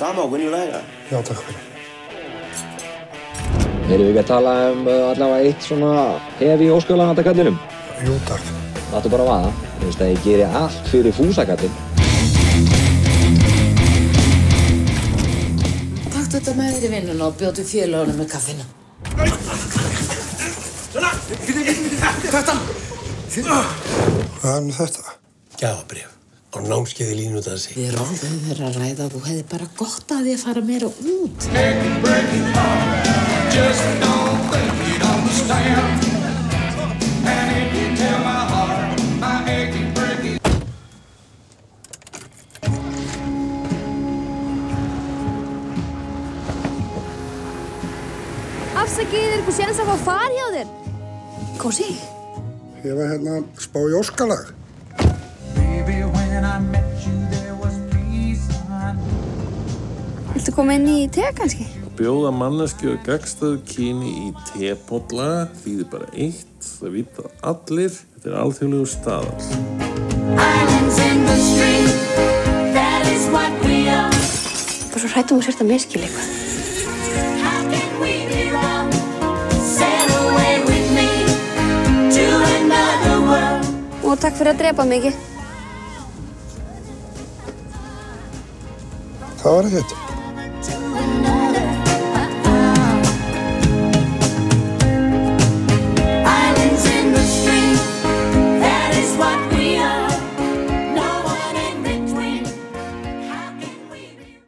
Sama og venjulega. Já, takk fyrir. Erum við ekki að tala allavega eitt svona hefi í óskalag handa kallinum? Jú, takk. Láttu bara vaða. Þú veist að ég geri allt fyrir fúsakallinn. Taktu þetta með þér í vinnuna og bjótu félagunum með kaffinu. Svona! Þetta! Hvað er með þetta? Gjafabréf á námskeiði línudansi. Við ráðum verið að ræða að þú hefði bara gott að því að fara meira út. Afsakið, er eitthvað séns að fá far hjá þér? Kósi? Ég var hérna að spá í óskalag. Viltu koma inn í te kannski? Bjóða manneskju og gagnstæðu kyni í tebolla þýðir bara eitt, það vita allir, þetta er alþjóðlegur staðall. Bara svo hrættum að sérta miskil eitthvað. Og takk fyrir að drepa mig ekki. Það var ekkert.